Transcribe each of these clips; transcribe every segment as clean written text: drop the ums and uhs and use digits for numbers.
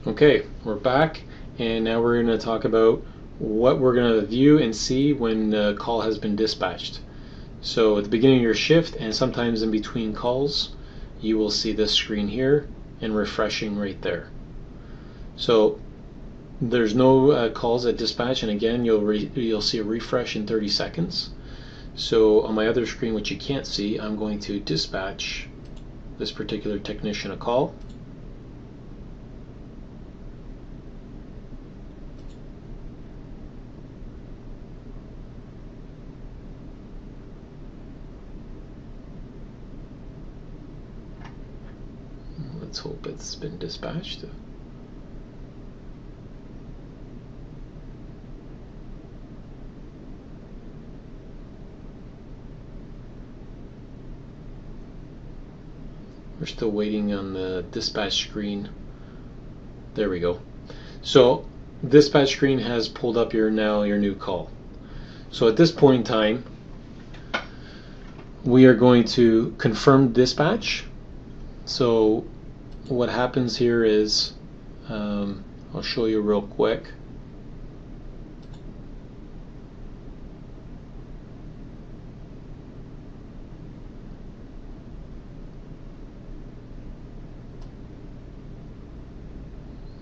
Okay, we're back, and now we're going to talk about what we're going to view and see when the call has been dispatched. So at the beginning of your shift and sometimes in between calls, you will see this screen here and refreshing right there. So there's no calls at dispatch, and again you'll see a refresh in 30 seconds. So on my other screen, which you can't see, I'm going to dispatch this particular technician a call. Let's hope it's been dispatched. We're still waiting on the dispatch screen. There we go. So dispatch screen has pulled up your new call. So at this point in time, we are going to confirm dispatch. So what happens here is, I'll show you real quick.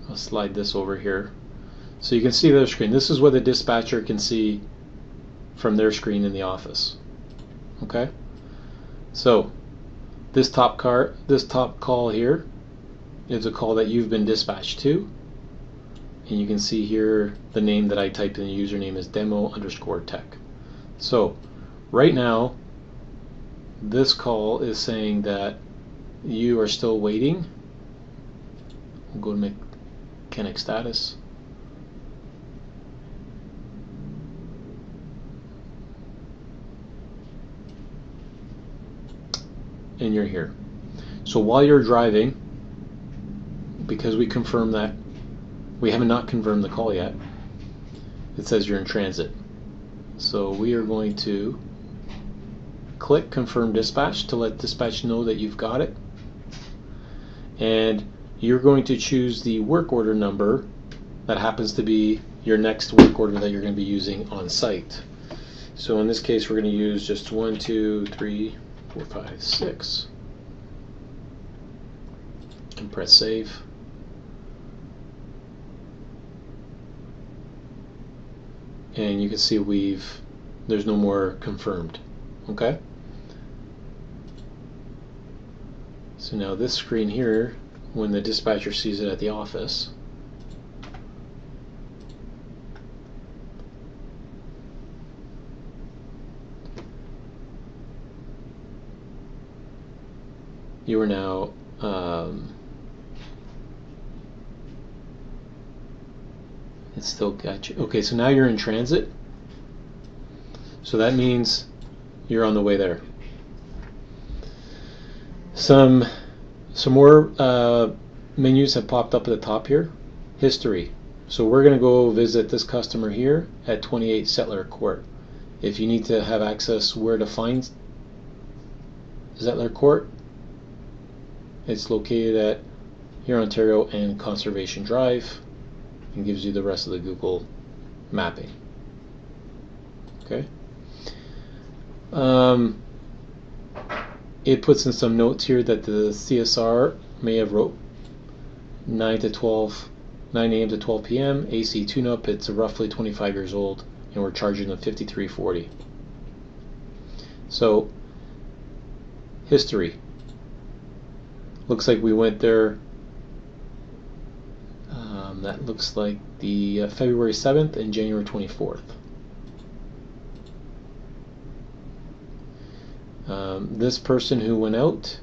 I'll slide this over here so you can see their screen. This is what the dispatcher can see from their screen in the office. Okay, so this top call here is a call that you've been dispatched to, and you can see here the name that I typed in. The username is demo_tech. So right now this call is saying that you are still waiting. We'll go to mechanic status. And you're here. So while you're driving, because we confirmed that we have not confirmed the call yet, it says you're in transit. So we are going to click confirm dispatch to let dispatch know that you've got it, and you're going to choose the work order number that happens to be your next work order that you're going to be using on site. So in this case we're going to use just 1, 2, 3, 4, 5, 6, and press save. And you can see there's no more confirmed. Okay, so now this screen here, when the dispatcher sees it at the office, you are now it's still got you. Okay, so now you're in transit, so that means you're on the way there. Some more menus have popped up at the top here. History. So we're going to go visit this customer here at 28 Settler Court. If you need to have access where to find Settler Court, it's located at Huron, Ontario and Conservation Drive, and gives you the rest of the Google mapping. Okay. It puts in some notes here that the CSR may have wrote 9 a.m. to 12 p.m. AC tune-up. It's roughly 25 years old, and we're charging them $53.40. So history. Looks like we went there. That looks like the February 7th and January 24th. This person who went out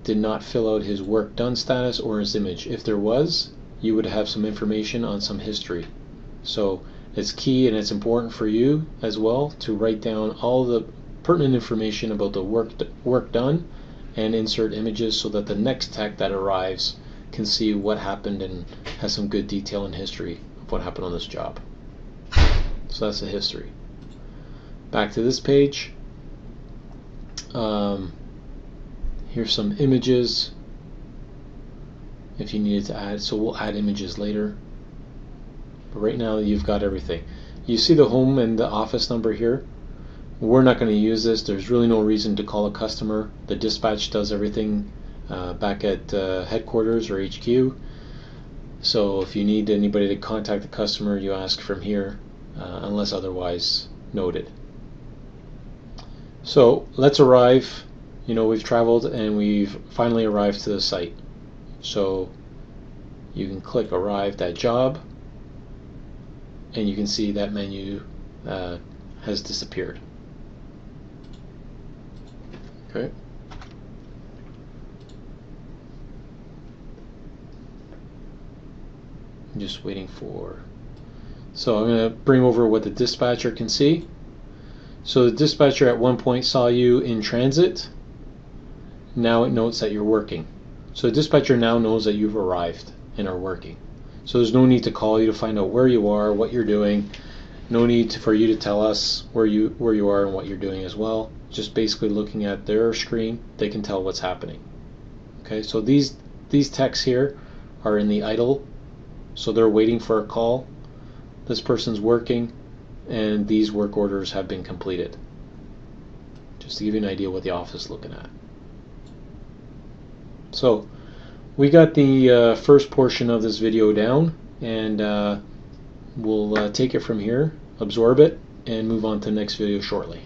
did not fill out his work done status or his image. If there was, you would have some information on some history. So it's key and it's important for you as well to write down all the pertinent information about the work done and insert images so that the next tech that arrives can see what happened and has some good detail and history of what happened on this job. So that's the history. Back to this page. Here's some images if you needed to add. So we'll add images later. But right now you've got everything. You see the home and the office number here. We're not going to use this. There's really no reason to call a customer. The dispatch does everything back at headquarters or HQ. So if you need anybody to contact the customer, you ask from here, unless otherwise noted. So let's arrive. You know, we've traveled and we've finally arrived to the site. So you can click Arrived at Job, and you can see that menu has disappeared. Okay. I'm just waiting for. So I'm going to bring over what the dispatcher can see. So the dispatcher at one point saw you in transit. Now it notes that you're working. So the dispatcher now knows that you've arrived and are working. So there's no need to call you to find out where you are, what you're doing. No need for you to tell us where you are and what you're doing as well. Just basically looking at their screen, they can tell what's happening. Okay, so these techs here are in the idle, so they're waiting for a call. This person's working, and these work orders have been completed. Just to give you an idea what the office is looking at. So we got the first portion of this video down, and we'll take it from here, absorb it, and move on to the next video shortly.